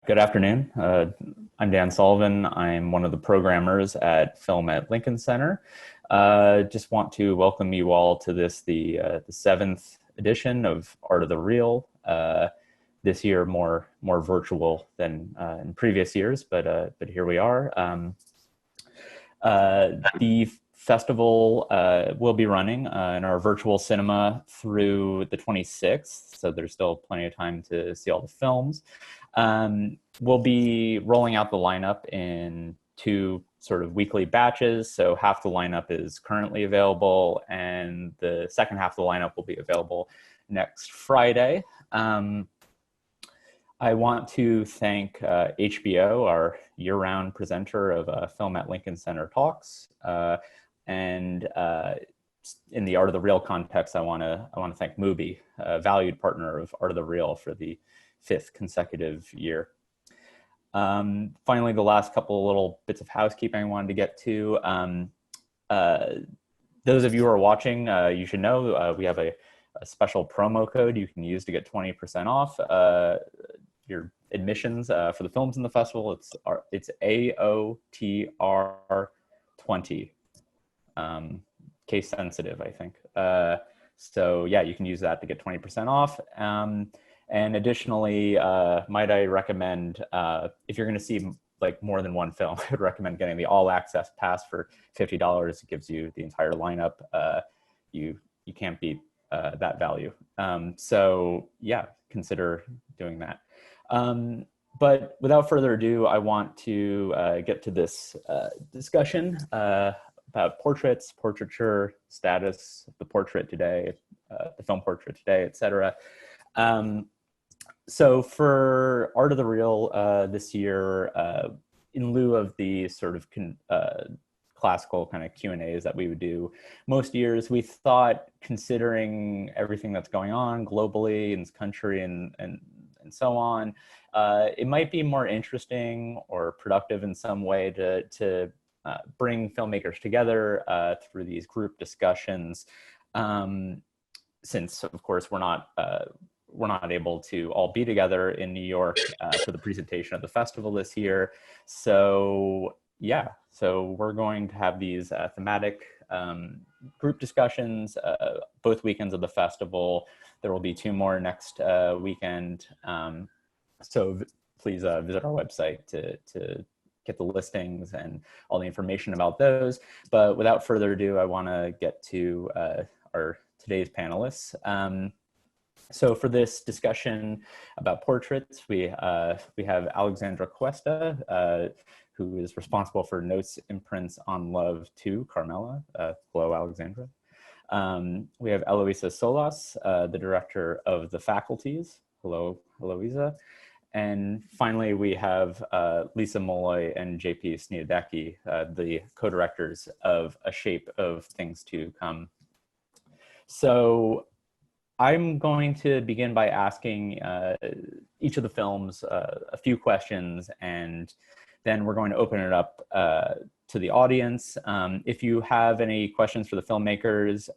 Good afternoon. I'm Dan Sullivan. I'm one of the programmers at Film at Lincoln Center. Just want to welcome you all to the seventh edition of Art of the Real. This year more virtual than in previous years, but here we are. The festival will be running in our virtual cinema through the 26th, so there's still plenty of time to see all the films. We'll be rolling out the lineup in two sort of weekly batches. So half the lineup is currently available and the second half of the lineup will be available next Friday. I want to thank HBO, our year-round presenter of Film at Lincoln Center Talks. And in the Art of the Real context, I want to thank Mubi, a valued partner of Art of the Real, for the 5th consecutive year. Finally, the last couple of little bits of housekeeping I wanted to get to. Those of you who are watching, you should know we have a special promo code you can use to get 20% off your admissions for the films in the festival. It's AOTR20. Case sensitive, I think. So yeah, you can use that to get 20% off. And additionally, might I recommend, if you're going to see like more than one film, I would recommend getting the all access pass for $50. It gives you the entire lineup. You can't beat that value. So yeah, consider doing that. But without further ado, I want to get to this discussion about portraits, portraiture, status, the portrait today, the film portrait today, etc. So for Art of the Real this year, in lieu of the sort of classical kind of Q&As that we would do most years, we thought, considering everything that's going on globally in this country and so on, it might be more interesting or productive in some way to bring filmmakers together through these group discussions, since of course we're not able to all be together in New York for the presentation of the festival this year. So yeah, so we're going to have these thematic group discussions both weekends of the festival. There will be 2 more next weekend. So please visit our website to get the listings and all the information about those. But without further ado, I want to get to our today's panelists. So for this discussion about portraits, we have Alexandra Cuesta, who is responsible for Notes, Imprints on Love to Carmela. Hello, Alexandra. We have Eloisa Soláas, the director of the Faculties. Hello, Eloisa. And finally, we have Marie Malloy and J.P. Sniadecki, the co-directors of A Shape of Things to Come. So I'm going to begin by asking each of the films a few questions, and then we're going to open it up to the audience. If you have any questions for the filmmakers,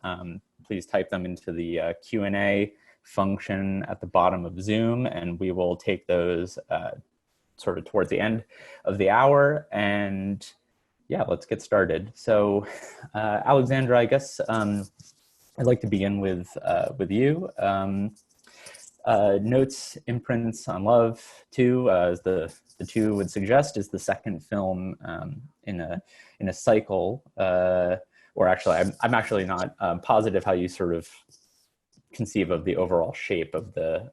please type them into the Q&A function at the bottom of Zoom, and we will take those sort of towards the end of the hour. And yeah, let's get started. So Alexandra, I guess I'd like to begin with you. Notes, Imprints on Love 2, as the 2 would suggest, is the second film in a cycle. Or actually, I'm actually not positive how you sort of conceive of the overall shape of the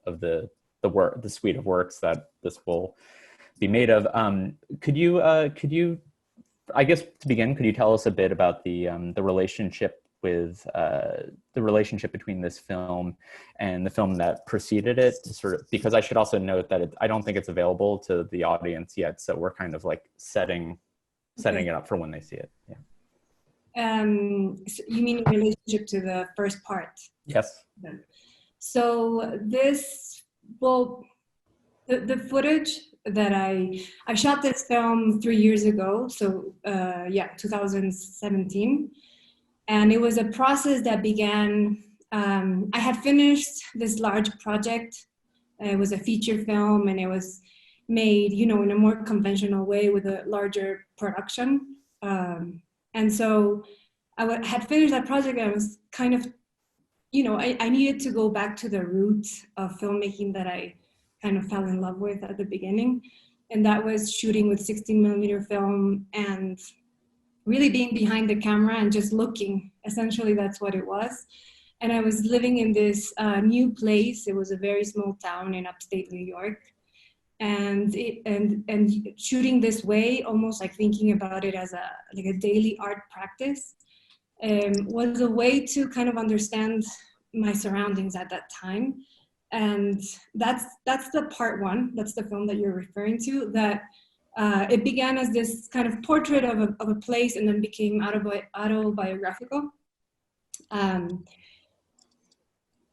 suite of works that this will be made of. Could you, I guess to begin, could you tell us a bit about the relationship with the relationship between this film and the film that preceded it, sort of, because I should also note that I don't think it's available to the audience yet, so we're kind of like setting it up for when they see it. Yeah. So you mean in relationship to the first part? Yes. So this, well, the footage that I shot this film 3 years ago. So yeah, 2017. And it was a process that began, I had finished this large project. It was a feature film, and it was made, you know, in a more conventional way with a larger production. And so had finished that project, and I was kind of, you know, I needed to go back to the roots of filmmaking that I kind of fell in love with at the beginning. And that was shooting with 16mm film and really being behind the camera and just looking. Essentially, that's what it was. And I was living in this new place. It was a very small town in upstate New York. And shooting this way, almost like thinking about it as a daily art practice, was a way to kind of understand my surroundings at that time. And that's the part one. That's the film that you're referring to. That it began as this kind of portrait of a place, and then became autobiographical.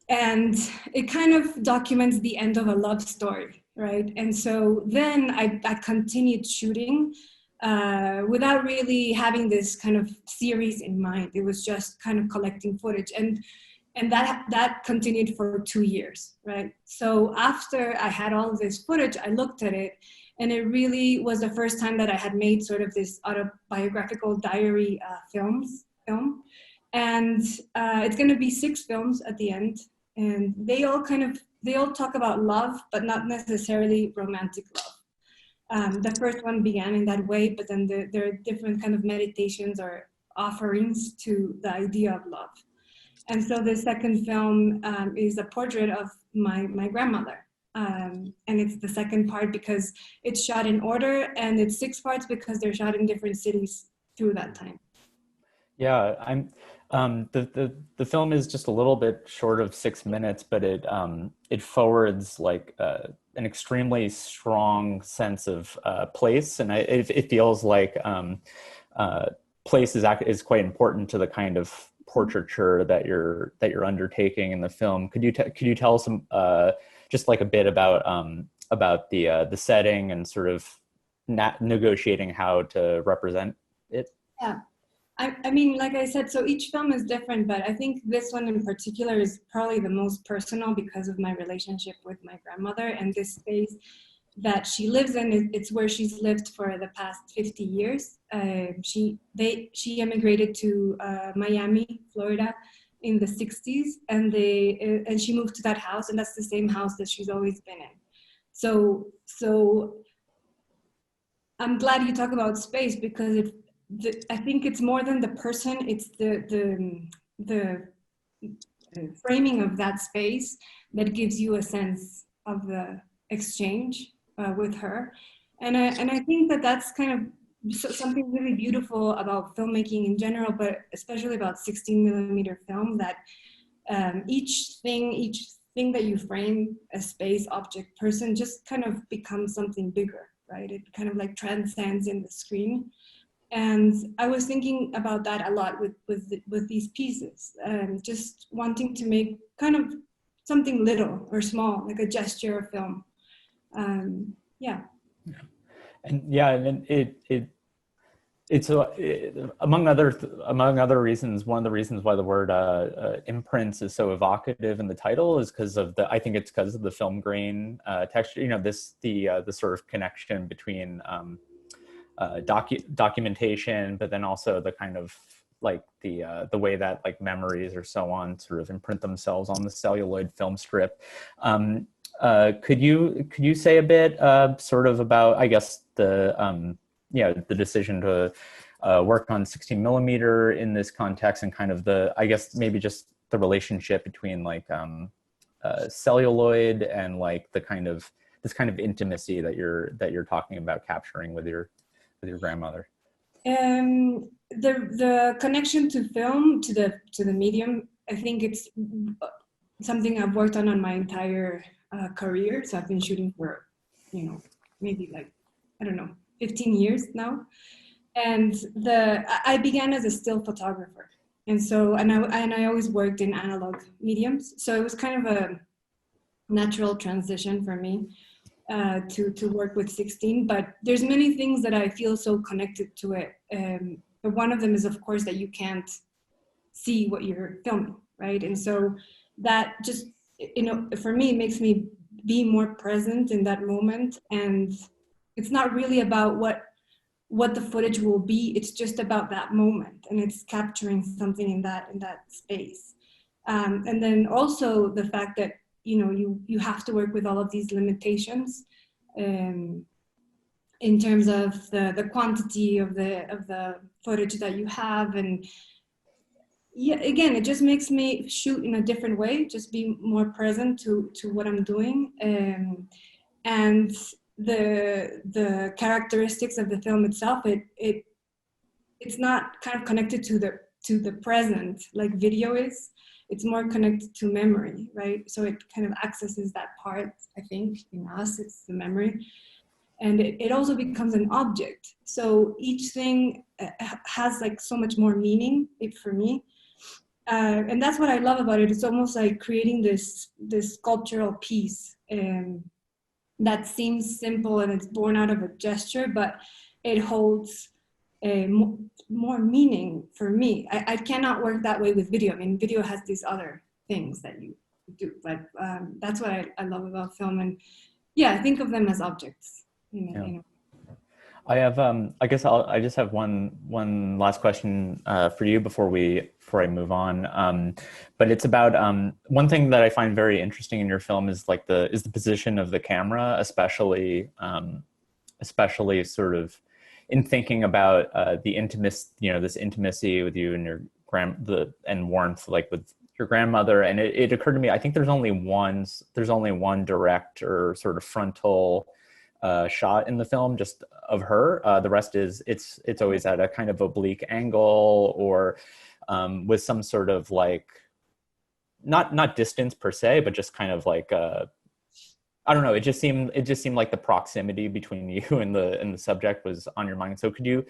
And it kind of documents the end of a love story, right? And so then I continued shooting without really having this kind of series in mind. It was just kind of collecting footage, and that continued for 2 years, right? So after I had all this footage, I looked at it, and it really was the first time that I had made sort of this autobiographical diary film. And it's going to be 6 films at the end, and they all talk about love, but not necessarily romantic love. The first one began in that way, but then there are different kind of meditations or offerings to the idea of love. And so the second film is a portrait of my grandmother. And it's the second part because it's shot in order, and it's 6 parts because they're shot in different cities through that time. Yeah, the film is just a little bit short of 6 minutes, but it forwards like an extremely strong sense of place, and it feels like place is quite important to the kind of portraiture that you're undertaking in the film. Could you tell us just like a bit about the setting and sort of negotiating how to represent it? Yeah. I mean, like I said, so each film is different, but I think this one in particular is probably the most personal because of my relationship with my grandmother, and this space that she lives in, it's where she's lived for the past 50 years. She immigrated to Miami, Florida in the 60s, and she moved to that house, and that's the same house that she's always been in. So I'm glad you talk about space, because I think it's more than the person, it's the framing of that space that gives you a sense of the exchange with her. And I think that that's kind of something really beautiful about filmmaking in general, but especially about 16mm film, that each thing that you frame, a space, object, person, just kind of becomes something bigger, right? It kind of like transcends in the screen. And I was thinking about that a lot with these pieces, just wanting to make kind of something little or small, like a gesture of film. Yeah. And it's among other reasons, one of the reasons why the word imprints is so evocative in the title is because of I think it's because of the film grain texture. You know, the sort of connection between documentation, but then also the kind of like the way that like memories or so on sort of imprint themselves on the celluloid film strip. Could you say a bit sort of about, I guess, the decision to work on 16mm in this context, and kind of I guess maybe just the relationship between like celluloid and like this kind of intimacy that you're talking about capturing with your grandmother? The connection to film, to the medium, I think it's something I've worked on my entire career. So I've been shooting for, maybe like, I don't know, 15 years now. And I began as a still photographer. And so, and I always worked in analog mediums. So it was kind of a natural transition for me to work with 16, but there's many things that I feel so connected to it. But one of them is, of course, that you can't see what you're filming, right? And so that just, for me, it makes me be more present in that moment. And it's not really about what the footage will be. It's just about that moment, and it's capturing something in that space. And then also the fact that you have to work with all of these limitations in terms of the quantity of the footage that you have. And yeah, again, it just makes me shoot in a different way, just be more present to what I'm doing. And the characteristics of the film itself, it's not kind of connected to the present like video is. It's more connected to memory, right? So it kind of accesses that part, I think, in us, it's the memory. And it also becomes an object. So each thing has like so much more meaning for me. And that's what I love about it. It's almost like creating this sculptural piece that seems simple and it's born out of a gesture, but it holds more meaning for me. I cannot work that way with video. I mean, video has these other things that you do, but that's what I love about film. And yeah, I think of them as objects. I have, I guess I just have one last question for you before I move on. But it's about one thing that I find very interesting in your film is like the position of the camera, especially sort of in thinking about the this intimacy with you and your and warmth, like with your grandmother. And it occurred to me, I think there's only one direct or sort of frontal shot in the film just of her. The rest is it's always at a kind of oblique angle or with some sort of like not distance per se, but just kind of like I don't know. It just seemed like the proximity between you and the subject was on your mind. So could you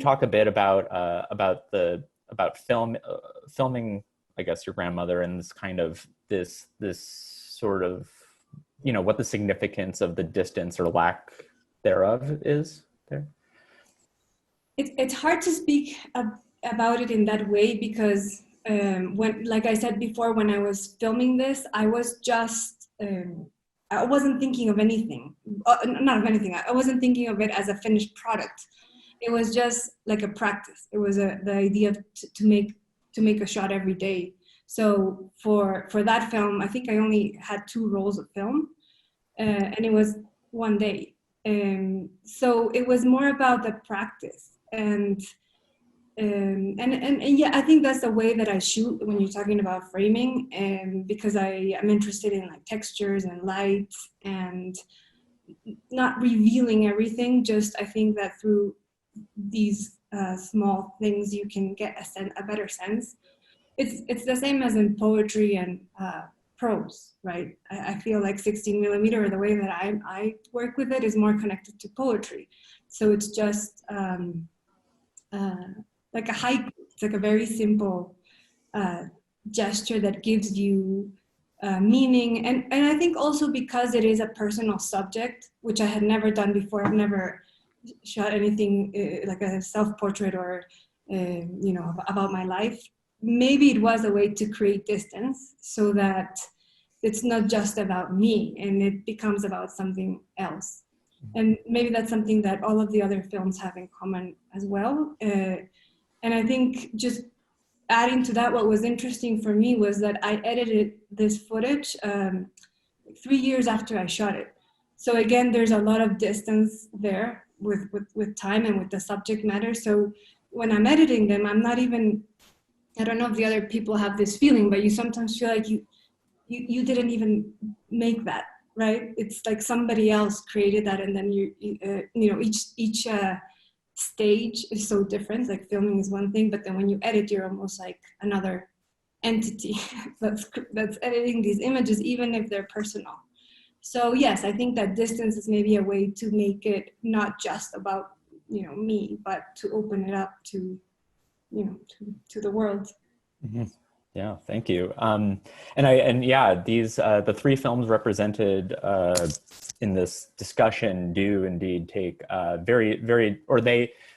talk a bit about filming, I guess, your grandmother and this kind of this sort of, what the significance of the distance or lack thereof is there? It's hard to speak about it in that way because when, like I said before, when I was filming this, I was just I wasn't thinking of anything, not of anything. I wasn't thinking of it as a finished product. It was just like a practice. It was the idea to make a shot every day. So for that film, I think I only had 2 rolls of film, and it was one day. So it was more about the practice, and yeah, I think that's the way that I shoot when you're talking about framing, because I'm interested in like textures and light and not revealing everything. Just I think that through these small things you can get a better sense. It's the same as in poetry and prose, right? I feel like 16 millimeter, the way that I work with it is more connected to poetry. So it's just like a haiku. It's like a very simple gesture that gives you meaning. And I think also because it is a personal subject, which I had never done before. I've never shot anything like a self-portrait or, about my life. Maybe it was a way to create distance so that it's not just about me and it becomes about something else. And maybe that's something that all of the other films have in common as well. And I think just adding to that, what was interesting for me was that I edited this footage 3 years after I shot it. So again, there's a lot of distance there with time and with the subject matter. So when I'm editing them, I'm not even, I don't know if the other people have this feeling, but you sometimes feel like you didn't even make that, right? It's like somebody else created that, and then each stage is so different. Like filming is one thing, but then when you edit, you're almost like another entity that's editing these images, even if they're personal. So yes, I think that distance is maybe a way to make it not just about me, but to open it up to the world. Mm-hmm. Yeah, thank you. And yeah, these the 3 films represented in this discussion do indeed take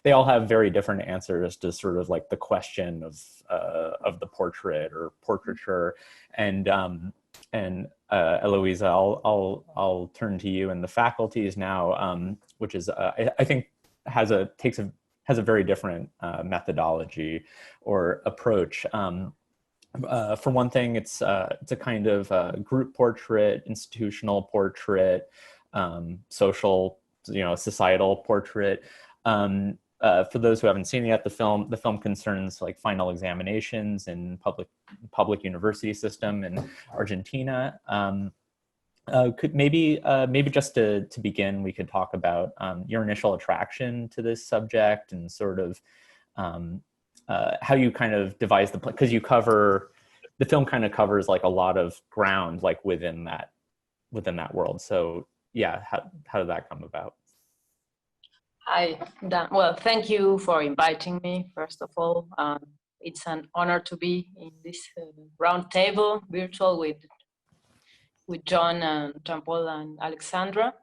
they all have very different answers to sort of like the question of the portrait or portraiture. And and Eloisa, I'll turn to you and the faculties now, which is I think has a very different methodology or approach. For one thing, it's a kind of group portrait, institutional portrait, social, societal portrait. For those who haven't seen it yet, the film concerns like final examinations in public university system in Argentina. Could maybe just to begin, we could talk about your initial attraction to this subject and sort of how you kind of devise because the film kind of covers like a lot of ground like within that world. So yeah, how did that come about? Hi, Dan. Well, thank you for inviting me, first of all. It's an honor to be in this round table, virtual, with John and Jean-Paul and Alexandra.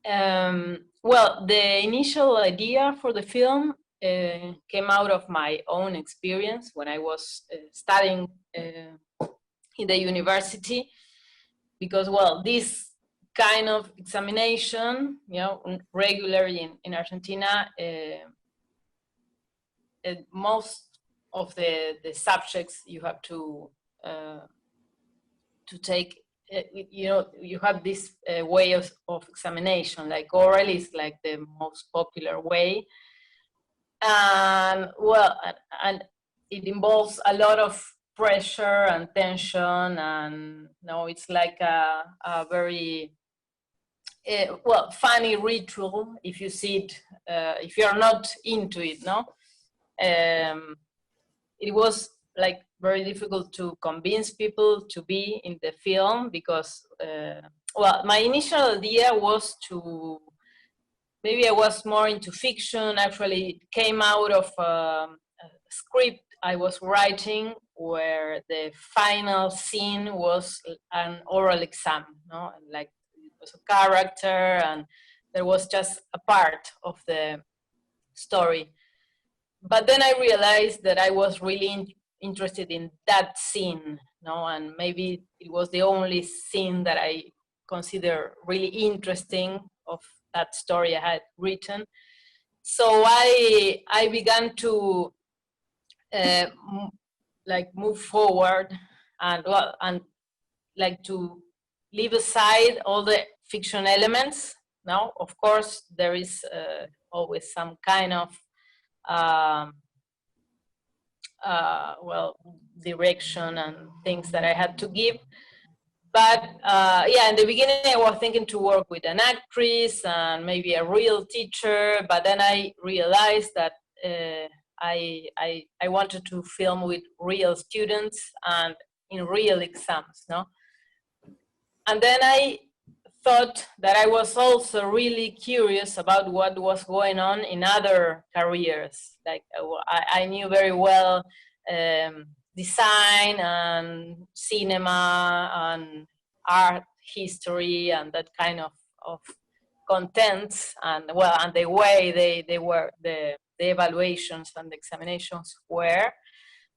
Well, the initial idea for the film came out of my own experience when I was studying in the university, because, well, this kind of examination, regularly in Argentina, most of the subjects you have to take, you have this way of examination, like oral is like the most popular way. And well, and it involves a lot of pressure and tension, and it's like a very funny ritual if you see it, if you're not into it, it was like very difficult to convince people to be in the film because, my initial idea was maybe I was more into fiction. Actually, it came out of a script I was writing where the final scene was an oral exam, like it was a character and there was just a part of the story. But then I realized that I was really interested in that scene, and maybe it was the only scene that I consider really interesting of that story I had written. So I began to move forward and like to leave aside all the fiction elements. Now, of course, there is always some kind of direction and things that I had to give. But in the beginning I was thinking to work with an actress and maybe a real teacher, but then I realized that I wanted to film with real students and in real exams, And then I thought that I was also really curious about what was going on in other careers. Like I knew very well design and cinema and art history and that kind of contents, and the way they were, the evaluations and the examinations were,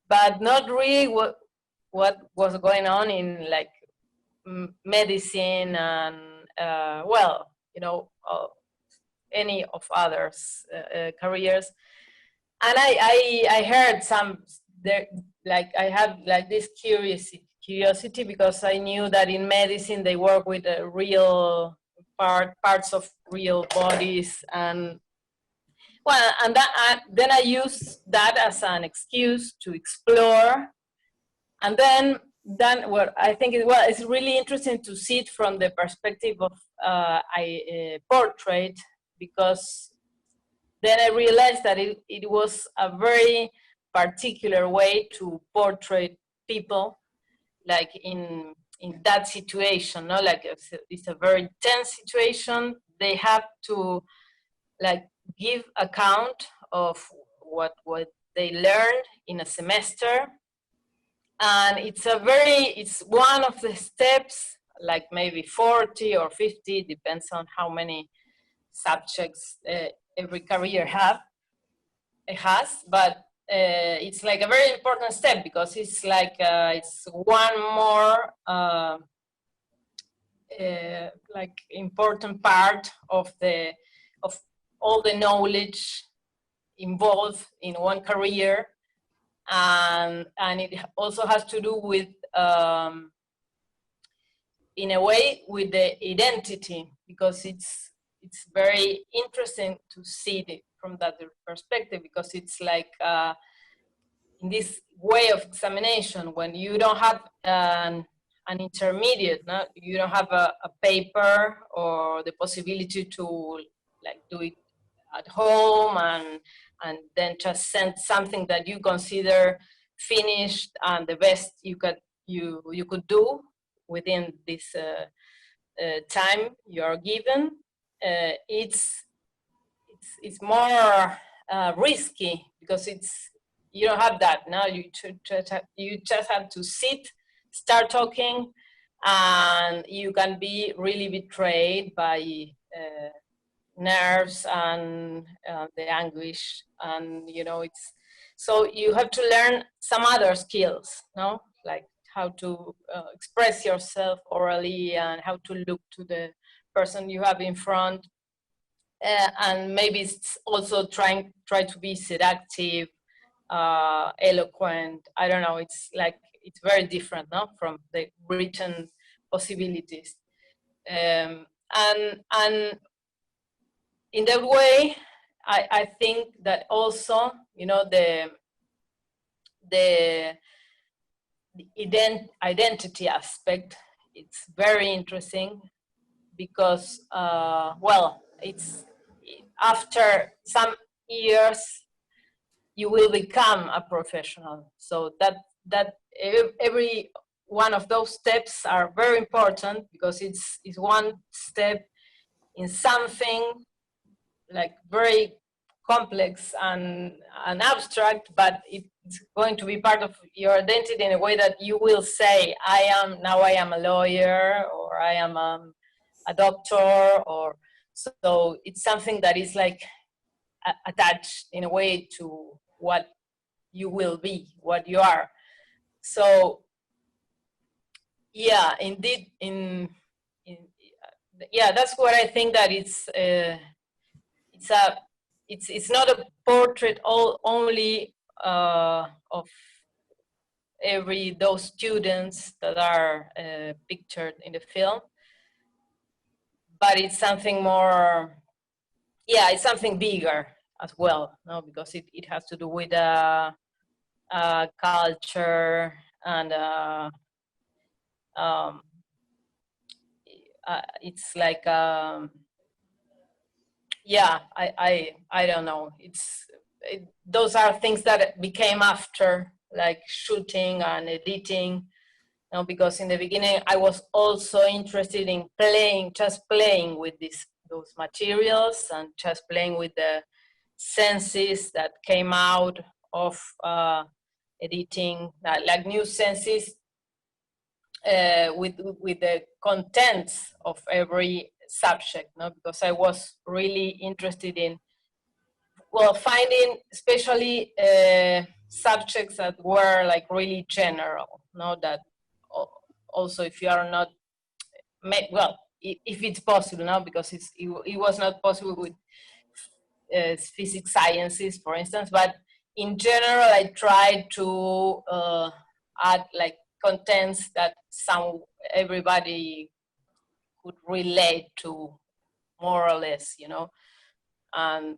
but not really what was going on in like medicine and any of others careers. And I heard some there, like I had like this curiosity because I knew that in medicine they work with real parts of real bodies, and then I used that as an excuse to explore. And then I think it's really interesting to see it from the perspective of a portrait, because then I realized that it was a very particular way to portray people, like in that situation, like it's a very tense situation. They have to like give account of what they learned in a semester. And it's one of the steps, like maybe 40 or 50, depends on how many subjects every career has. But it's like a very important step, because it's like it's one more like important part of all the knowledge involved in one career, and it also has to do with in a way with the identity, because it's very interesting to see it from that perspective, because it's like in this way of examination, when you don't have an intermediate, no? You don't have a paper or the possibility to like do it at home and then just send something that you consider finished and the best you could do within this time you are given. It's more risky, because you don't have that now. You just have to sit, start talking, and you can be really betrayed by nerves and the anguish, and it's so you have to learn some other skills, no, like how to express yourself orally and how to look to the person you have in front, and maybe it's also try to be seductive, eloquent. I don't know, it's like it's very different, no, from the written possibilities, and in that way, I think that also, the identity aspect, it's very interesting, because, well, it's after some years, you will become a professional. So that every one of those steps are very important, because it's one step in something like very complex and abstract, but it's going to be part of your identity in a way that you will say, I am a lawyer, or I am a doctor, or so it's something that is like attached in a way to what you will be, what you are. So yeah, indeed, yeah, that's what I think, that it's not a portrait only of those students that are pictured in the film, but it's something more, yeah, it's something bigger as well, no, because it has to do with culture and it's like yeah, I don't know, those are things that became after, like shooting and editing, because in the beginning I was also interested in just playing with those materials, and just playing with the senses that came out of editing, like new senses, with the contents of every subject, no? Because I was really interested in, well, finding especially subjects that were like really general, no? That also, if you are not, well, if it's possible, no? Because it was not possible with physics sciences, for instance, but in general, I tried to add like contents that everybody could relate to, more or less, and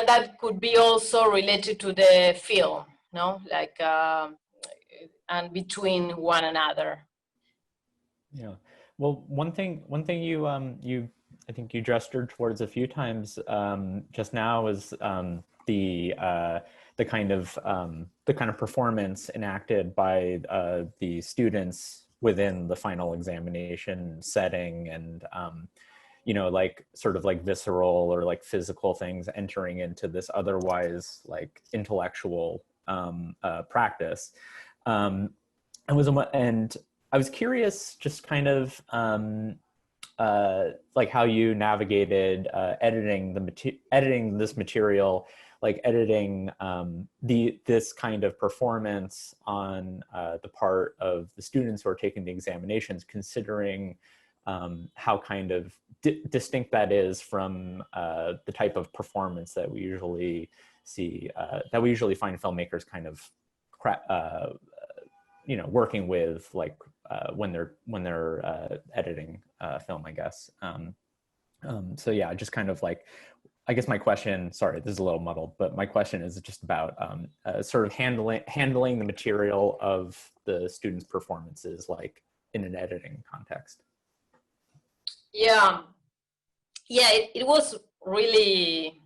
that could be also related to the film, no, like and between one another. Yeah. Well, one thing you I think you gestured towards a few times just now is the kind of performance enacted by the students within the final examination setting, and like sort of like visceral or like physical things entering into this otherwise like intellectual practice. And I was curious, just kind of like how you navigated editing this material like editing this kind of performance on the part of the students who are taking the examinations, considering how kind of distinct that is from the type of performance that we usually see, that we usually find filmmakers kind of working with, like when they're editing film, I guess. So yeah, just kind of like, I guess my question, sorry, this is a little muddled, but my question is just about sort of handling the material of the students' performances, like in an editing context. Yeah, it was really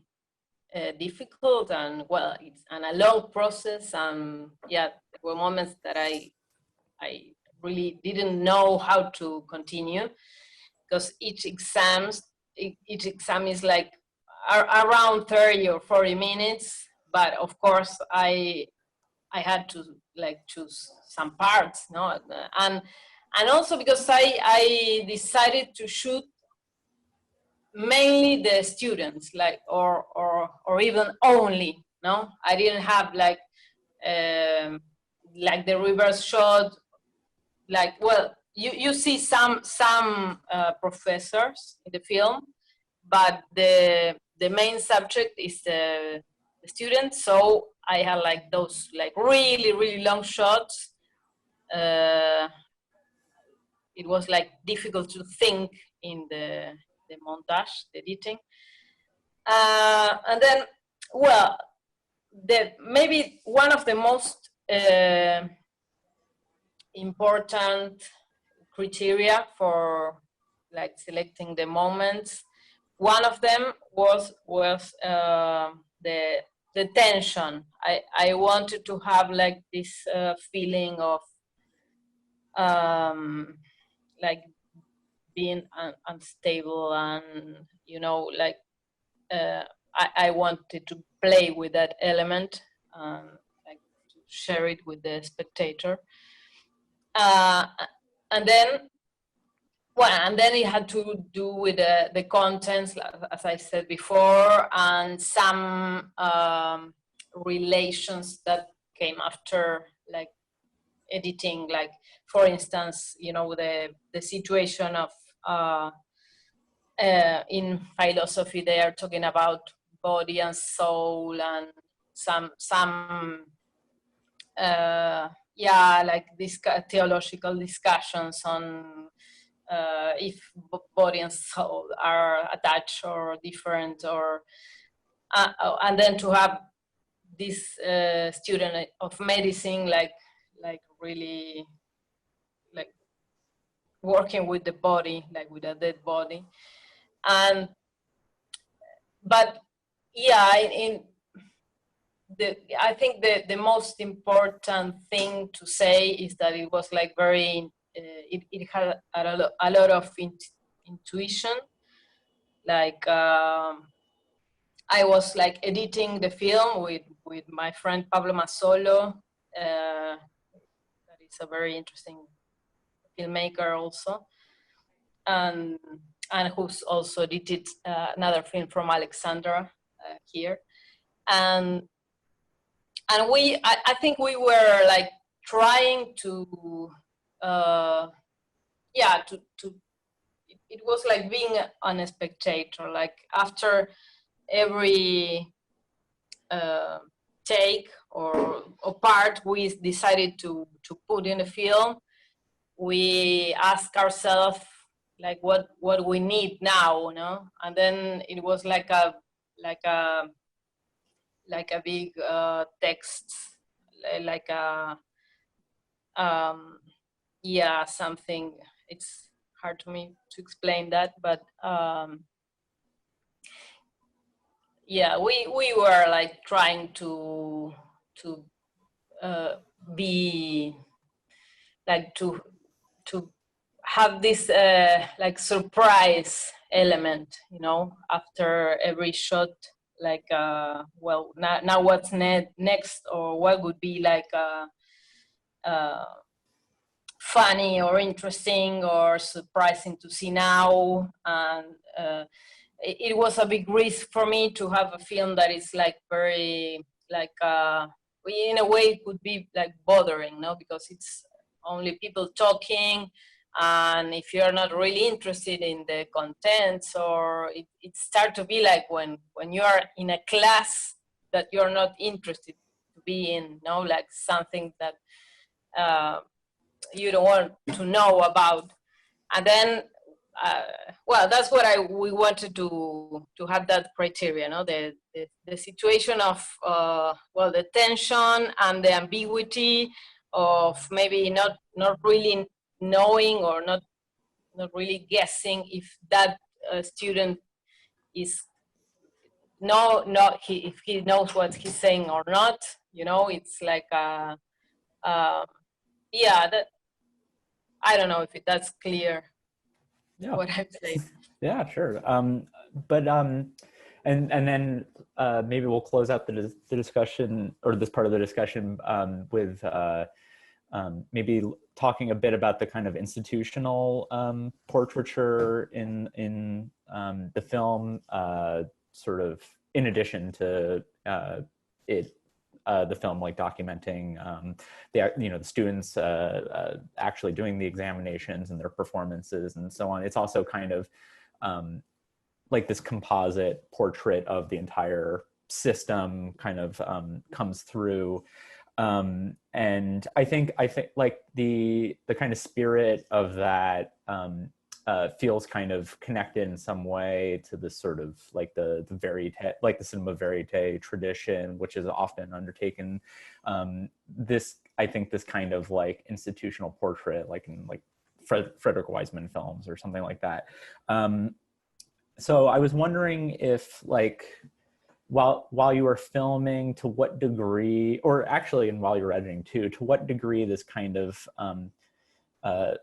difficult, and well, it's a long process, and yeah, there were moments that I really didn't know how to continue, because each exam is like around 30 or 40 minutes, but of course I had to like choose some parts, no, and also because I decided to shoot mainly the students, like or even only, no, I didn't have like the reverse shot, like, well, you see some professors in the film, but the main subject is the student, so I had like those like really long shots. It was like difficult to think in the montage, the editing. And then, well, maybe one of the most important criteria for like selecting the moments, one of them was the tension. I wanted to have like this feeling of like being unstable, and like I wanted to play with that element, like to share it with the spectator, and then it had to do with the contents, as I said before, and some relations that came after, like editing, like for instance, the situation of in philosophy they are talking about body and soul, and some like this theological discussions on if body and soul are attached or different, or and then to have this student of medicine like really like working with the body, like with a dead body. But yeah, I think the most important thing to say is that it was like very, it had a lot of intuition. Like I was like editing the film with my friend Pablo Mazzolo, that is a very interesting filmmaker also, and who's also edited another film from Alexandra here, and I think we were like trying to it was like being on a spectator, like after every take or part we decided to put in the film, we ask ourselves like what we need now, and then it was like a big text, like a something. It's hard to me to explain that, but we were like trying to be like to have this like surprise element, after every shot, like well, now what's next, or what would be like funny or interesting or surprising to see now, and it was a big risk for me to have a film that is like very, like, in a way it could be like bothering, no? Because it's only people talking, and if you're not really interested in the contents, or it starts to be like when you are in a class that you're not interested to be in, no? Like something that you don't want to know about. And then, well, that's what we wanted to have that criteria, no? The situation of, well, the tension and the ambiguity of maybe not really knowing, or not really guessing if that student is if he knows what he's saying or not. You know, it's like yeah, that, I don't know if that's clear. Yeah. What I'm saying. Yeah, sure. And then maybe we'll close out the discussion, or this part of the discussion, with maybe talking a bit about the kind of institutional portraiture in the film, sort of in addition to the film, like documenting the students actually doing the examinations and their performances and so on. It's also kind of like this composite portrait of the entire system kind of comes through. And I think like the kind of spirit of that feels kind of connected in some way to this sort of like the verite, like the cinema verite tradition, which is often undertaken. I think this kind of like institutional portrait, like in like Frederick Wiseman films or something like that. So I was wondering if, like, while you were filming, to what degree, or actually, and while you were editing too, to what degree this kind of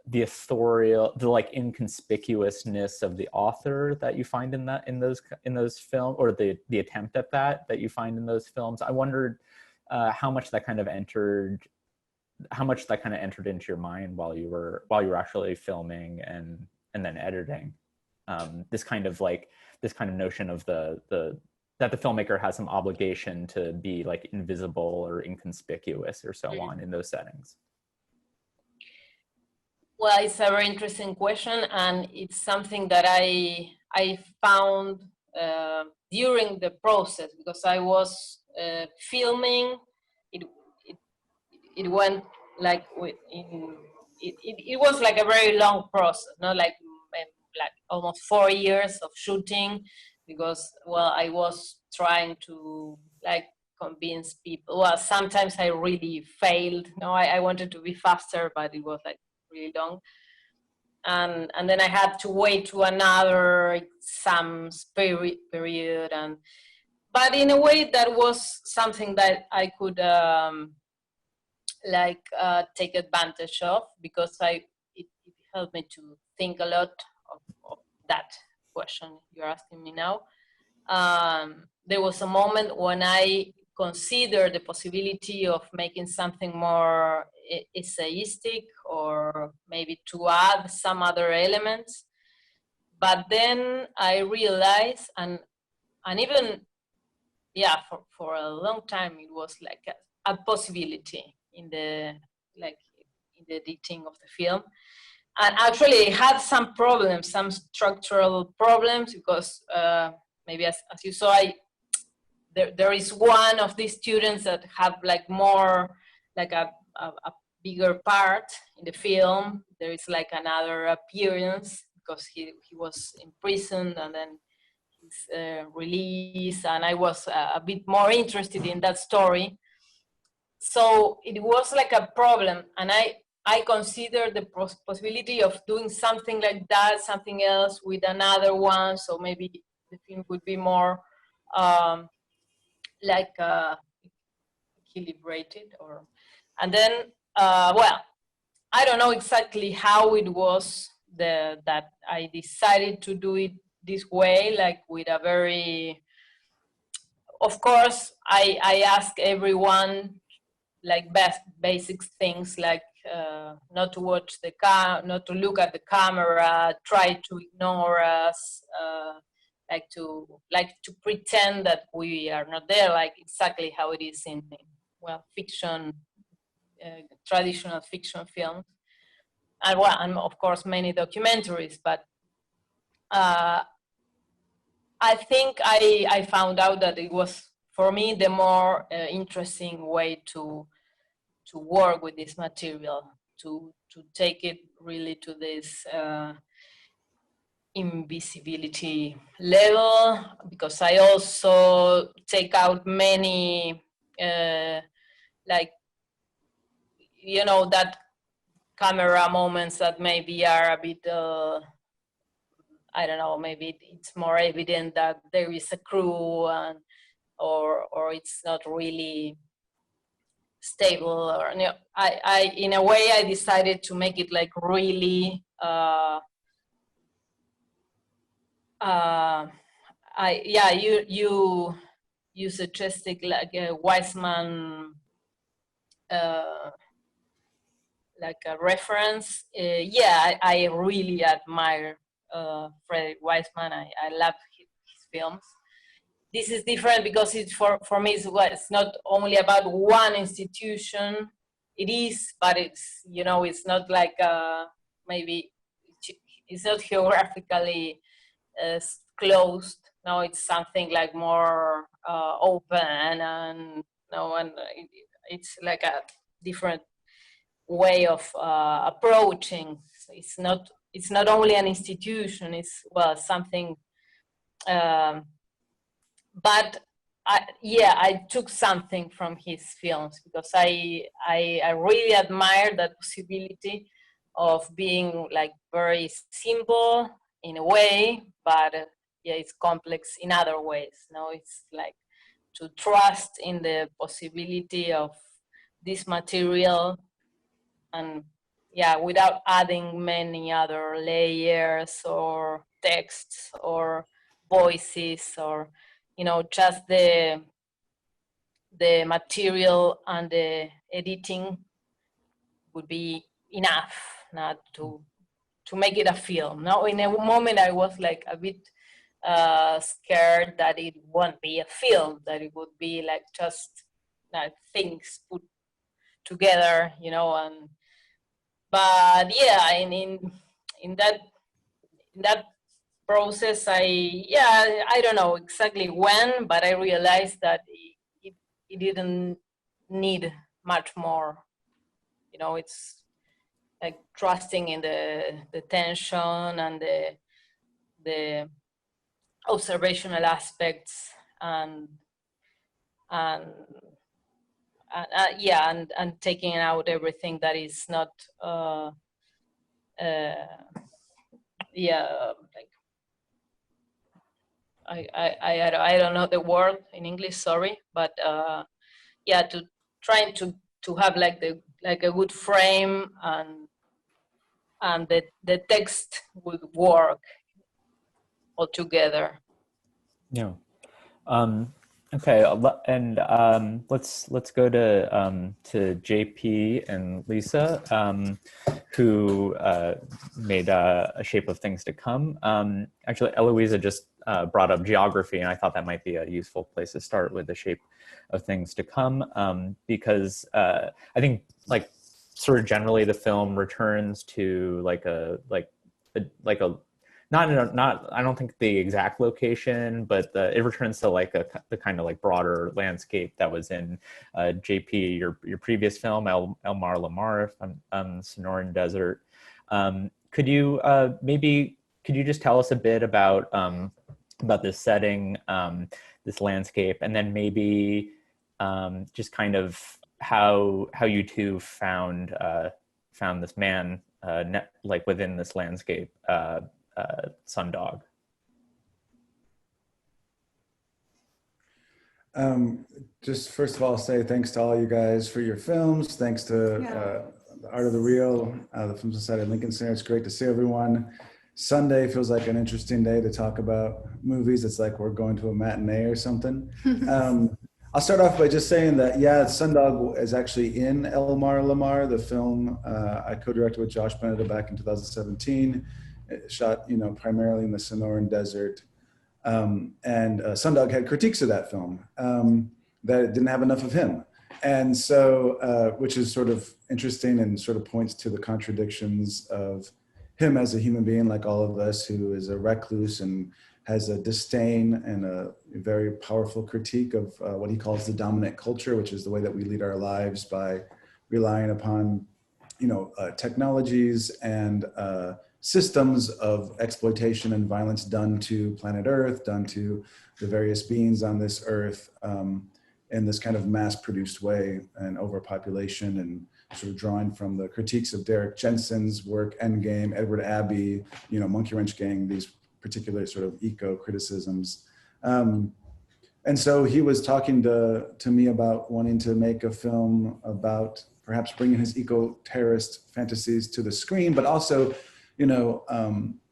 the authorial, the like inconspicuousness of the author that you find in those films, or the attempt at that you find in those films. I wondered how much that kind of entered into your mind while you were actually filming and then editing. This kind of notion of that the filmmaker has some obligation to be like invisible or inconspicuous or so on in those settings. Well, it's a very interesting question, and it's something that I found during the process, because I was filming. It went like it was like a very long process, not like almost 4 years of shooting, because, well, I was trying to like convince people. Well, sometimes I really failed. No, I wanted to be faster, but it was like really long. And then I had to wait to another exam period. But in a way, that was something that I could take advantage of, because it helped me to think a lot of that question you're asking me now. There was a moment when I considered the possibility of making something more essayistic, or maybe to add some other elements. But then I realized, and even, yeah, for a long time, it was like a possibility in the editing of the film. And actually, it had some problems, some structural problems, because maybe as you saw, there is one of these students that have like more, like a bigger part in the film. There is like another appearance, because he was imprisoned and then he's released, and I was a bit more interested in that story. So it was like a problem, and I considered the possibility of doing something like that, something else with another one, so maybe the film would be more equilibrated. And then, well, I don't know exactly how it was that I decided to do it this way, like with a very, of course, I ask everyone like basic things, like not to watch not to look at the camera, try to ignore us, like to pretend that we are not there, like exactly how it is in well, fiction, traditional fiction films, and well, and of course many documentaries. But I think I found out that it was, for me, the more interesting way to work with this material, to take it really to this invisibility level, because I also take out many like, you know, that camera moments that maybe are a bit I don't know, maybe it's more evident that there is a crew, and or it's not really stable, or, you know, I in a way I decided to make it like really you suggested like a Weissman like a reference. I really admire Frederick Weissman. I love his films. This is different because it's for me it's not only about one institution. It is, but it's, you know, it's not like maybe it's not geographically closed. No, it's something like more open, and no, and it's like a different way of approaching. So it's not only an institution. It's, well, something. But I took something from his films, because I really admire that possibility of being like very simple in a way, but it's complex in other ways. No, it's like to trust in the possibility of this material, and without adding many other layers or texts or voices, or, you know, just the material and the editing would be enough not to make it a film. Now, in a moment I was like a bit scared that it won't be a film, that it would be like just things put together, you know. And but in that process, I don't know exactly when, but I realized that it didn't need much more. You know, it's like trusting in the tension and the observational aspects, and taking out everything that is not like I don't know the word in English, sorry, but to trying to have like a good frame, and the text would work all together. Yeah. Okay, and let's go to J.P. and Lisa, who made A Shape of Things to Come. Actually, Eloisa just brought up geography, and I thought that might be a useful place to start with The Shape of Things to Come, because I think, like, sort of generally the film returns to not I don't think the exact location, but it returns to like the kind of like broader landscape that was in J.P. your previous film, Elmar Lamar, Sonoran Desert. Could you just tell us a bit about this setting, this landscape, and then maybe just kind of how you two found this man like within this landscape. Sundog. Just first of all, say thanks to all you guys for your films. Thanks to the Art of the Real, the Film Society of Lincoln Center. It's great to see everyone. Sunday feels like an interesting day to talk about movies. It's like we're going to a matinee or something. I'll start off by just saying that, Sundog is actually in Elmar Lamar, the film I co-directed with Josh Benedetta back in 2017. Shot, primarily in the Sonoran Desert. Sundog had critiques of that film, that it didn't have enough of him. And so, which is sort of interesting and sort of points to the contradictions of him as a human being, like all of us, who is a recluse and has a disdain and a very powerful critique of what he calls the dominant culture, which is the way that we lead our lives by relying upon, technologies and systems of exploitation and violence done to planet Earth, done to the various beings on this Earth, in this kind of mass-produced way, and overpopulation, and sort of drawing from the critiques of Derek Jensen's work, Endgame, Edward Abbey, Monkey Wrench Gang, these particular sort of eco-criticisms. And so he was talking to me about wanting to make a film about perhaps bringing his eco-terrorist fantasies to the screen, but also,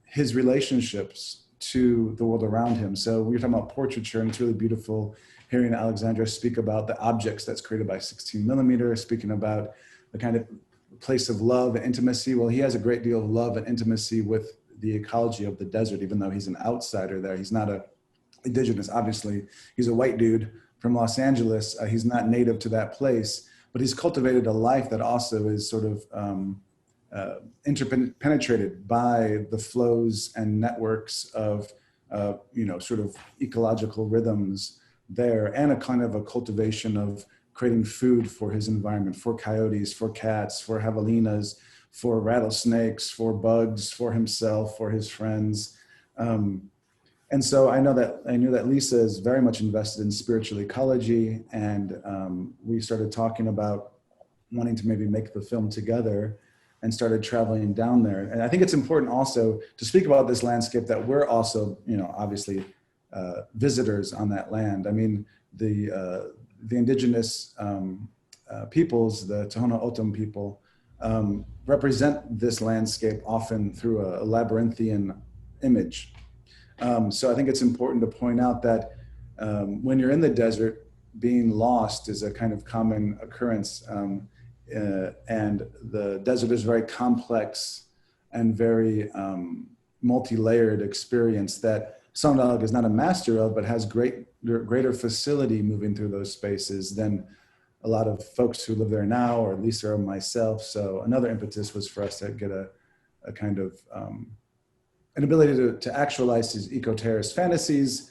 his relationships to the world around him. So we were talking about portraiture, and it's really beautiful hearing Alexandra speak about the objects that's created by 16mm, speaking about the kind of place of love and intimacy. Well, he has a great deal of love and intimacy with the ecology of the desert, even though he's an outsider there. He's not indigenous, obviously. He's a white dude from Los Angeles. He's not native to that place, but he's cultivated a life that also is sort of interpenetrated by the flows and networks of, sort of ecological rhythms there, and a kind of a cultivation of creating food for his environment, for coyotes, for cats, for javelinas, for rattlesnakes, for bugs, for himself, for his friends. And so I knew that Lisa is very much invested in spiritual ecology, and we started talking about wanting to maybe make the film together, and started traveling down there. And I think it's important also to speak about this landscape, that we're also, obviously visitors on that land. I mean, the indigenous peoples, the Tohono O'odham people, represent this landscape often through a labyrinthian image. So I think it's important to point out that when you're in the desert, being lost is a kind of common occurrence. And the desert is very complex and very multi-layered experience that Sundog is not a master of, but has greater facility moving through those spaces than a lot of folks who live there now, or Lisa or myself. So another impetus was for us to get a kind of an ability to actualize his eco-terrorist fantasies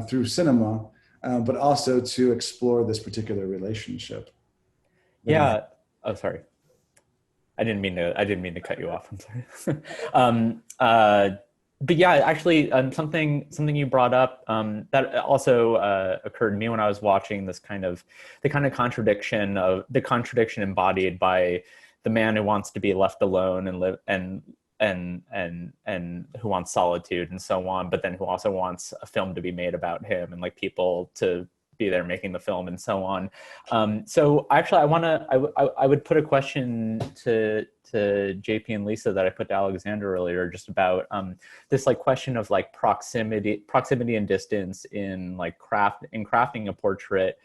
through cinema, but also to explore this particular relationship. Yeah. Oh, sorry. I didn't mean to cut you off. I'm sorry. But yeah, actually, something you brought up that also occurred to me when I was watching this the kind of contradiction embodied by the man who wants to be left alone and live and who wants solitude and so on, but then who also wants a film to be made about him and like people to be there making the film and so on. So actually, I would put a question to J.P. and Lisa that I put to Alexandra earlier, just about this like question of like proximity and distance in like crafting a portrait,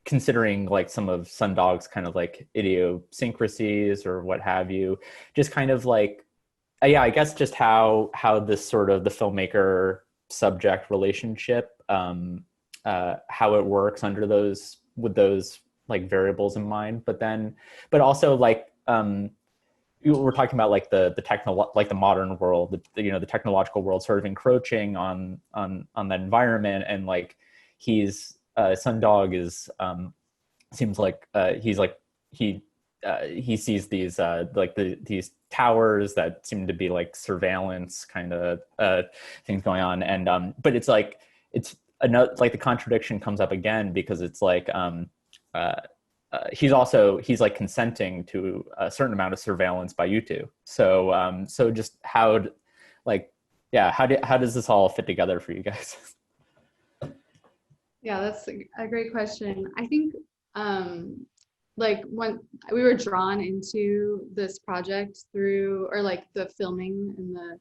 considering like some of Sundog's kind of like idiosyncrasies or what have you, just kind of like, I guess just how this sort of the filmmaker subject relationship, how it works under with those like variables in mind, but also like we're talking about like the modern world, the technological world sort of encroaching on that environment, and like Sundog is seems like he sees these these towers that seem to be like surveillance kind of things going on, and but it's like the contradiction comes up again, because it's like he's like consenting to a certain amount of surveillance by you two. So so just how does this all fit together for you guys? Yeah, that's a great question. I think like when we were drawn into this project through, or like the filming and the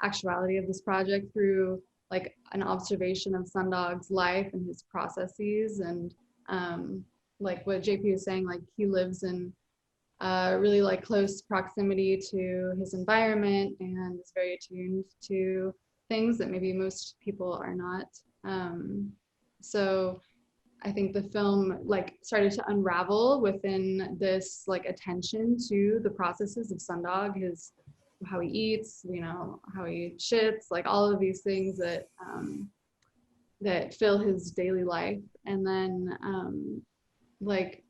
actuality of this project through like an observation of Sundog's life and his processes, and like what JP was saying, like he lives in really like close proximity to his environment and is very attuned to things that maybe most people are not. So I think the film like started to unravel within this like attention to the processes of Sundog, how he eats, you know, how he shits, like all of these things that that fill his daily life. And then like,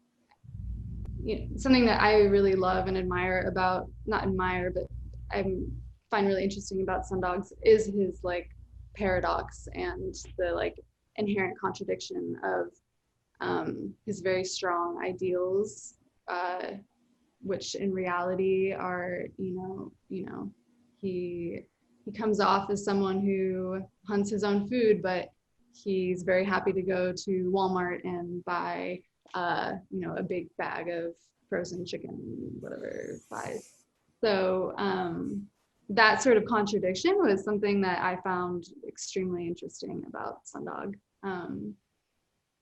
you know, something that I really love and admire about, not admire, but I find really interesting about Sundogs is his like paradox and the like inherent contradiction of his very strong ideals, which in reality are, you know, he comes off as someone who hunts his own food, but he's very happy to go to Walmart and buy, you know, a big bag of frozen chicken, whatever buys. So that sort of contradiction was something that I found extremely interesting about Sundog.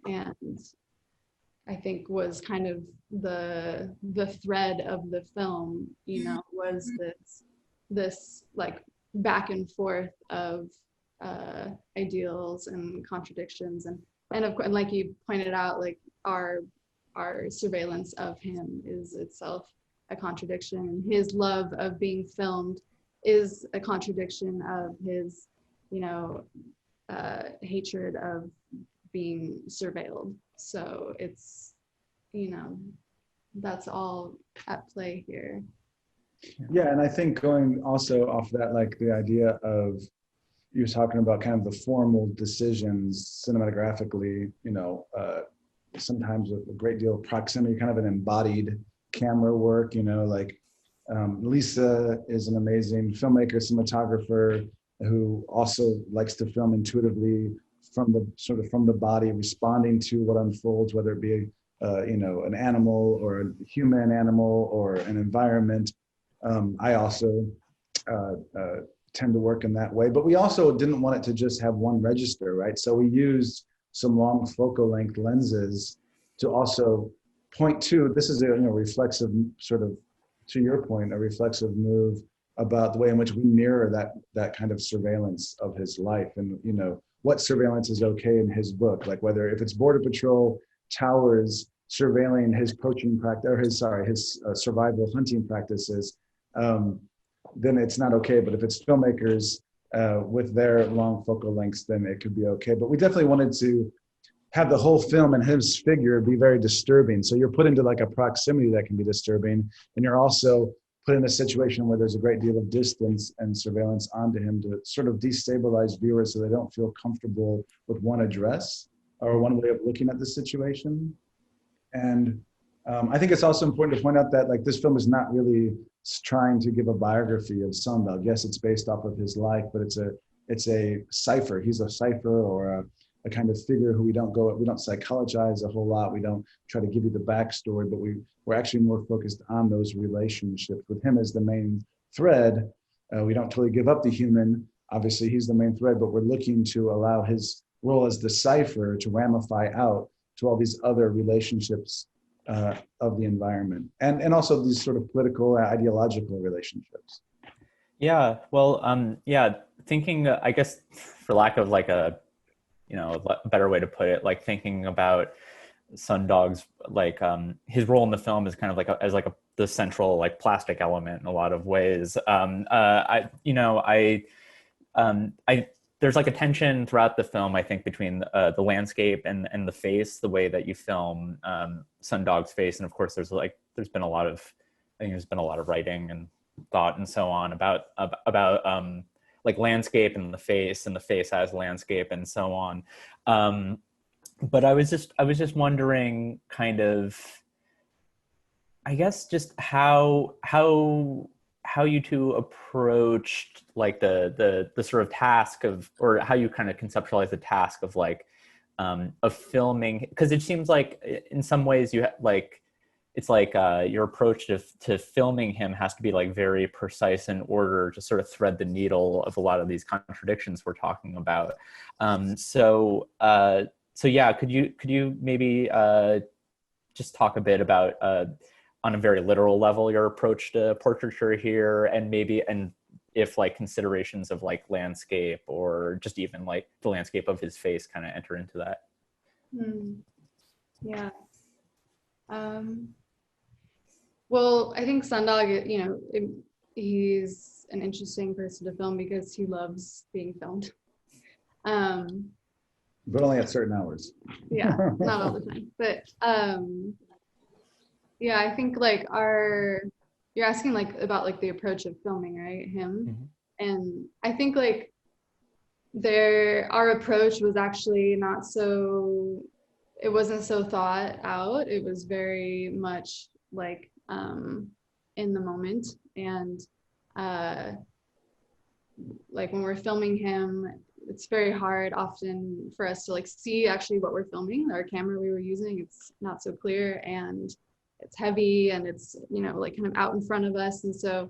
And I think was kind of the thread of the film, you know, was this like back and forth of ideals and contradictions, and of course, like you pointed out, like our surveillance of him is itself a contradiction. His love of being filmed is a contradiction of his, you know, hatred of being surveilled. So it's, you know, that's all at play here. Yeah, and I think going also off that, like the idea of, you were talking about kind of the formal decisions cinematographically, you know, sometimes with a great deal of proximity, kind of an embodied camera work, you know, like Lisa is an amazing filmmaker, cinematographer, who also likes to film intuitively from the body, responding to what unfolds, whether it be you know, an animal or a human animal or an environment. I also tend to work in that way, but we also didn't want it to just have one register, right? So we used some long focal length lenses to also point to, this is a, you know, reflexive sort of, to your point, a reflexive move about the way in which we mirror that kind of surveillance of his life, and, you know, what surveillance is okay in his book, like whether if it's Border Patrol towers surveilling his poaching practice, or his survival hunting practices, then it's not okay. But if it's filmmakers with their long focal lengths, then it could be okay. But we definitely wanted to have the whole film and his figure be very disturbing. So you're put into like a proximity that can be disturbing, and you're also put in a situation where there's a great deal of distance and surveillance onto him to sort of destabilize viewers so they don't feel comfortable with one address or one way of looking at the situation. And I think it's also important to point out that like this film is not really trying to give a biography of Sundog. Yes, it's based off of his life, but it's a cipher. He's a cipher, or a kind of figure who we don't psychologize a whole lot. We don't try to give you the backstory, but we're actually more focused on those relationships with him as the main thread. We don't totally give up the human. Obviously, he's the main thread, but we're looking to allow his role as the cipher to ramify out to all these other relationships of the environment, and also these sort of political, ideological relationships. Yeah, well, yeah, thinking, I guess, for lack of like a, you know, a better way to put it, like thinking about Sundog's, like his role in the film is kind of like the central like plastic element in a lot of ways. There's like a tension throughout the film, I think, between the landscape and the face, the way that you film Sundog's face. And of course, there's been a lot of writing and thought and so on about like landscape and the face as landscape and so on. But I was just wondering, kind of, I guess, just how you two approached like the sort of task of, or how you kind of conceptualize the task of like of filming, because it seems like in some ways you like, it's like your approach to filming him has to be like very precise in order to sort of thread the needle of a lot of these contradictions we're talking about. So yeah, could you maybe just talk a bit about on a very literal level your approach to portraiture here, and maybe, and if like considerations of like landscape or just even like the landscape of his face kind of enter into that. Yeah. Well, I think Sundog, he's an interesting person to film because he loves being filmed. But only at certain hours. Yeah, not all the time. But yeah, I think like you're asking like about like the approach of filming, right? Him. And I think like our approach was actually it wasn't so thought out. It was very much like in the moment. And like when we're filming him, it's very hard often for us to like see actually what we're filming. Our camera we were using, it's not so clear and it's heavy and it's, like kind of out in front of us. And so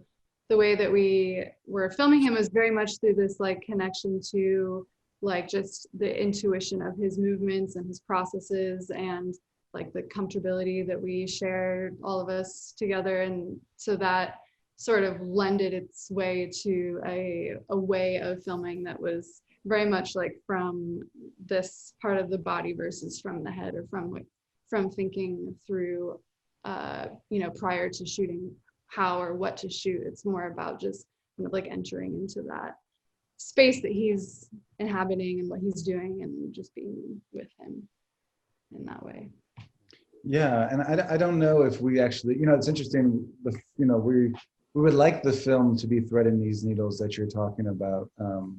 the way that we were filming him was very much through this like connection to like just the intuition of his movements and his processes and like the comfortability that we shared, all of us together. And so that sort of lended its way to a way of filming that was very much like from this part of the body versus from the head, or from thinking through, prior to shooting how or what to shoot. It's more about just kind of like entering into that space that he's inhabiting and what he's doing and just being with him in that way. Yeah, and I don't know if we actually, it's interesting, we would like the film to be threading these needles that you're talking about,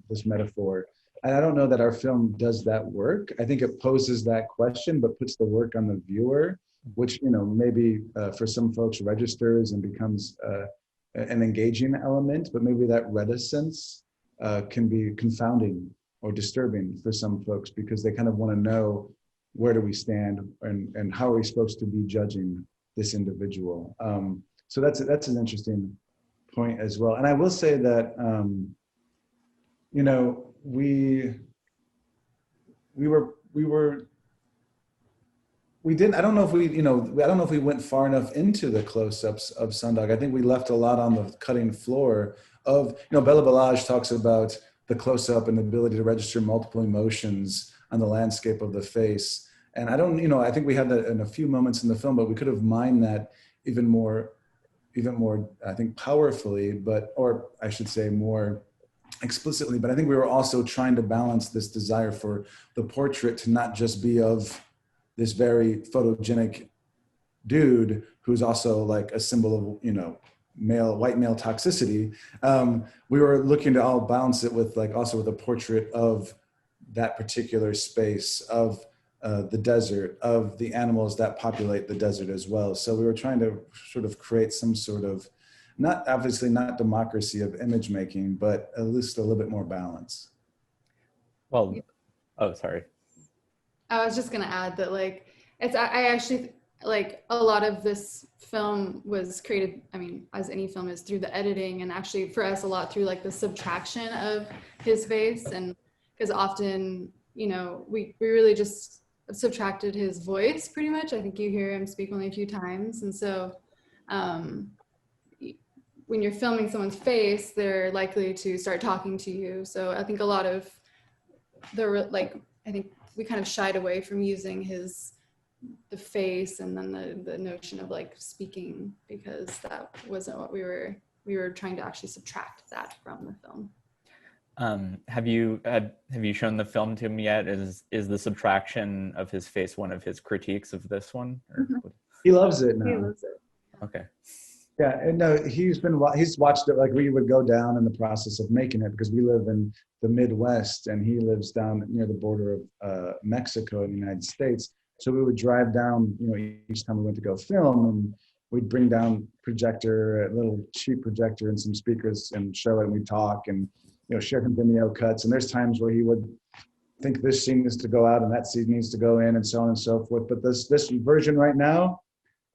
this metaphor. And I don't know that our film does that work. I think it poses that question, but puts the work on the viewer, which, maybe for some folks registers and becomes an engaging element, but maybe that reticence can be confounding or disturbing for some folks because they kind of want to know, where do we stand and how are we supposed to be judging this individual? So that's an interesting point as well. And I will say that, I don't know if we went far enough into the close-ups of Sundog. I think we left a lot on the cutting floor of, Bella Balazs talks about the close-up and the ability to register multiple emotions on the landscape of the face. And I think we had that in a few moments in the film, but we could have mined that even more, I think, powerfully, or I should say more explicitly. But I think we were also trying to balance this desire for the portrait to not just be of this very photogenic dude who's also like a symbol of, white male toxicity. We were looking to all balance it with also with a portrait of that particular space, of the desert, of the animals that populate the desert as well. So we were trying to sort of create some sort of, obviously not democracy of image making, but at least a little bit more balance. Well, oh, sorry. I was just gonna add that I actually a lot of this film was created, as any film is, through the editing, and actually for us a lot through the subtraction of his face, and because often we really just subtracted his voice pretty much. I think you hear him speak only a few times, and so when you're filming someone's face, they're likely to start talking to you. So I think a lot of I think we kind of shied away from using the face and then the notion of speaking, because that wasn't what we were trying to actually subtract that from the film. Have you shown the film to him yet? Is the subtraction of his face one of his critiques of this one? Or he loves it now. He loves it. Okay. Yeah, and no, he's watched it. We would go down in the process of making it, because we live in the Midwest and he lives down near the border of Mexico and the United States. So we would drive down, each time we went to go film, and we'd bring down a little cheap projector and some speakers and show it, and we'd talk and share some Vimeo cuts. And there's times where he would think this scene needs to go out and that scene needs to go in, and so on and so forth. But this version right now,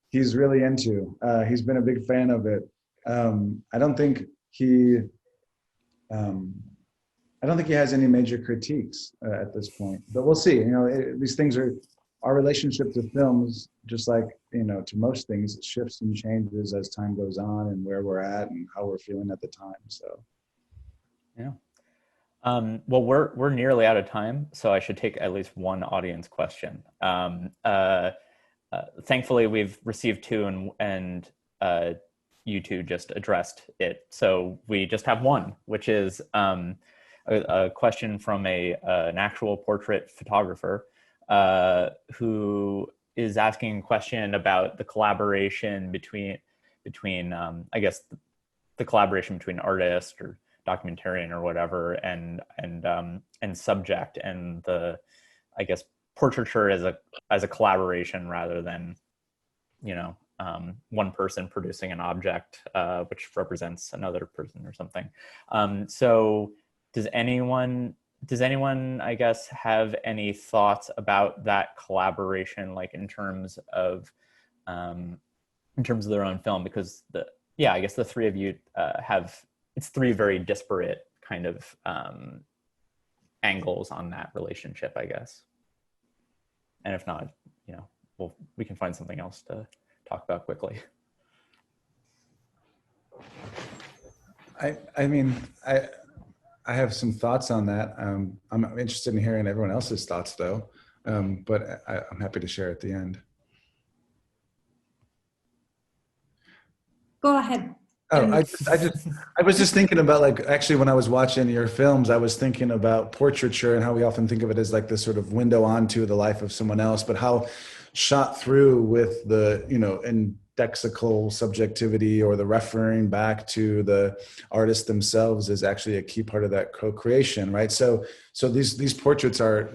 he's really into. He's been a big fan of it. I don't think he has any major critiques at this point, but we'll see. These things are, our relationship to films, just like, to most things, it shifts and changes as time goes on and where we're at and how we're feeling at the time. So Yeah. Well, we're nearly out of time, so I should take at least one audience question. Thankfully, we've received two, and you two just addressed it. So we just have one, which is a question from an actual portrait photographer who is asking a question about the collaboration between I guess the collaboration between artist or documentarian or whatever and subject, and the, I guess, portraiture as a collaboration rather than, you know, one person producing an object which represents another person or something. So does anyone, I guess, have any thoughts about that collaboration, like in terms of their own film? Because I guess the three of you it's three very disparate kind of angles on that relationship, I guess. And if not, you know, we can find something else to talk about quickly. I mean, I have some thoughts on that. I'm interested in hearing everyone else's thoughts, though, but I'm happy to share at the end. Go ahead. Oh, I was just thinking about, like, actually, when I was watching your films, I was thinking about portraiture and how we often think of it as like this sort of window onto the life of someone else, but how shot through with the, you know, indexical subjectivity or the referring back to the artists themselves is actually a key part of that co-creation, right? So these portraits are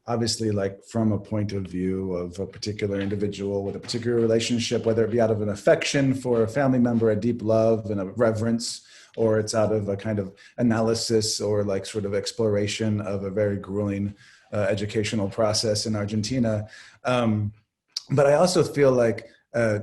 obviously, like, from a point of view of a particular individual with a particular relationship, whether it be out of an affection for a family member, a deep love and a reverence, or it's out of a kind of analysis or like sort of exploration of a very grueling educational process in Argentina. But I also feel like,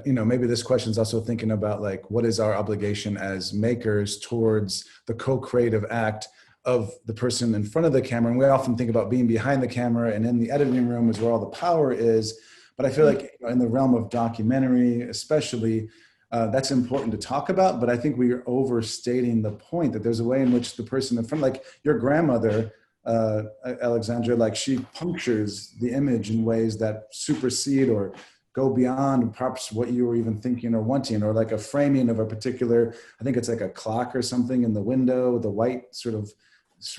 you know, maybe this question is also thinking about, like, what is our obligation as makers towards the co-creative act of the person in front of the camera. And we often think about being behind the camera, and in the editing room is where all the power is. But I feel like, you know, in the realm of documentary, especially, that's important to talk about. But I think we are overstating the point that there's a way in which the person in front, like your grandmother, Alexandra, like, she punctures the image in ways that supersede or go beyond perhaps what you were even thinking or wanting, or like a framing of a particular, I think it's like a clock or something in the window, the white sort of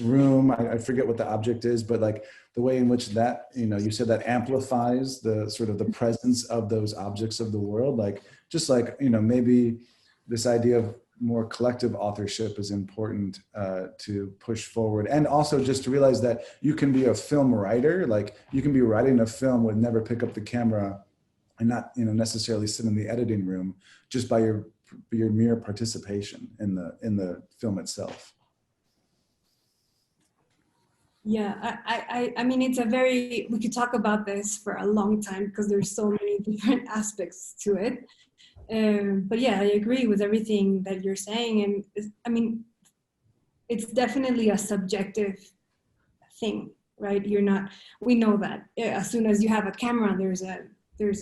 room. I forget what the object is, but like the way in which that, you know, you said that amplifies the sort of the presence of those objects of the world. Like, just like, you know, maybe this idea of more collective authorship is important to push forward. And also just to realize that you can be a film writer, like you can be writing a film with never pick up the camera and not, you know, necessarily sit in the editing room, just by your mere participation in the film itself. Yeah, I mean, we could talk about this for a long time because there's so many different aspects to it. But yeah, I agree with everything that you're saying. And I mean, it's definitely a subjective thing, right? We know that as soon as you have a camera, you're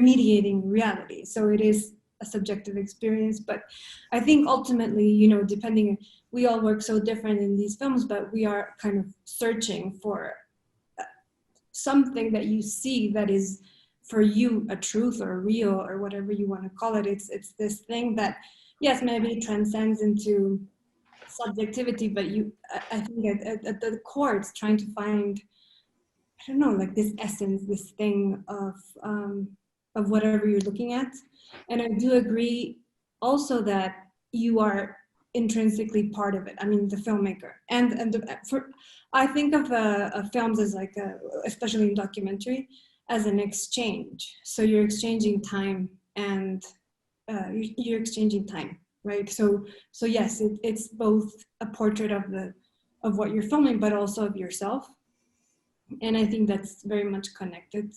mediating reality. So it is a subjective experience. But I think ultimately, you know, we all work so different in these films, but we are kind of searching for something that you see that is for you a truth or a real or whatever you want to call it. It's this thing that, yes, maybe it transcends into subjectivity, but I think at the core, it's trying to find, I don't know, like this essence, this thing of whatever you're looking at. And I do agree also that you are intrinsically part of it. I mean, the filmmaker, I think of films as like especially in documentary, as an exchange. So you're exchanging time, and you're exchanging time, right? So yes, it's both a portrait of what you're filming, but also of yourself. And I think that's very much connected.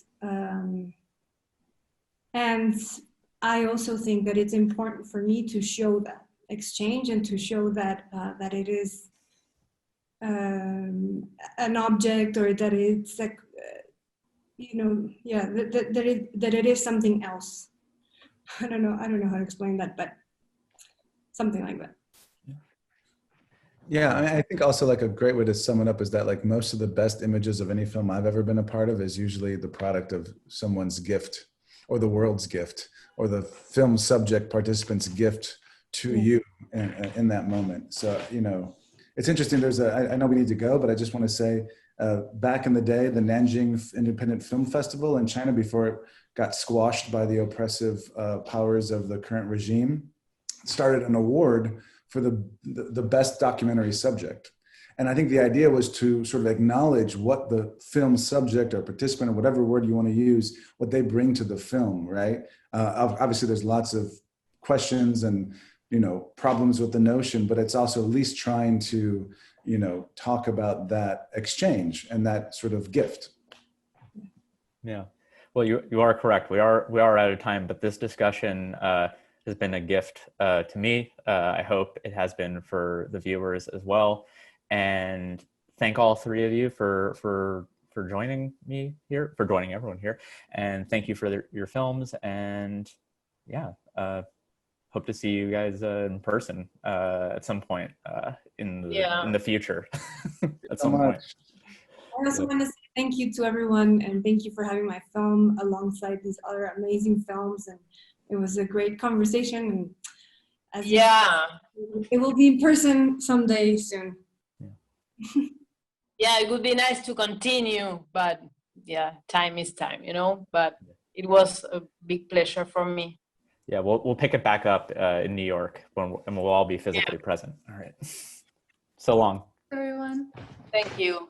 And I also think that it's important for me to show that exchange and to show that that it is an object, or that it's like, you know, yeah, that it is something else. I don't know how to explain that, but something like that. Yeah, I think also like a great way to sum it up is that like most of the best images of any film I've ever been a part of is usually the product of someone's gift or the world's gift or the film subject participant's gift to you in that moment. So, you know, it's interesting. I know we need to go, but I just want to say back in the day, the Nanjing Independent Film Festival in China, before it got squashed by the oppressive powers of the current regime, started an award for the best documentary subject. And I think the idea was to sort of acknowledge what the film subject or participant or whatever word you want to use, what they bring to the film, right? Obviously there's lots of questions and, you know, problems with the notion, but it's also at least trying to, you know, talk about that exchange and that sort of gift. Yeah, well, you are correct. We are out of time, but this discussion has been a gift to me. I hope it has been for the viewers as well. And thank all three of you for joining me here, for joining everyone here. And thank you for your films. And yeah, hope to see you guys in person at some point in the future. At some point. I also want to say thank you to everyone, and thank you for having my film alongside these other amazing films. And it was a great conversation. And it will be in person someday soon. Yeah, it would be nice to continue, but yeah, time is time, you know. But it was a big pleasure for me. Yeah, we'll pick it back up in New York and we'll all be physically present. All right. So long. Everyone. Thank you.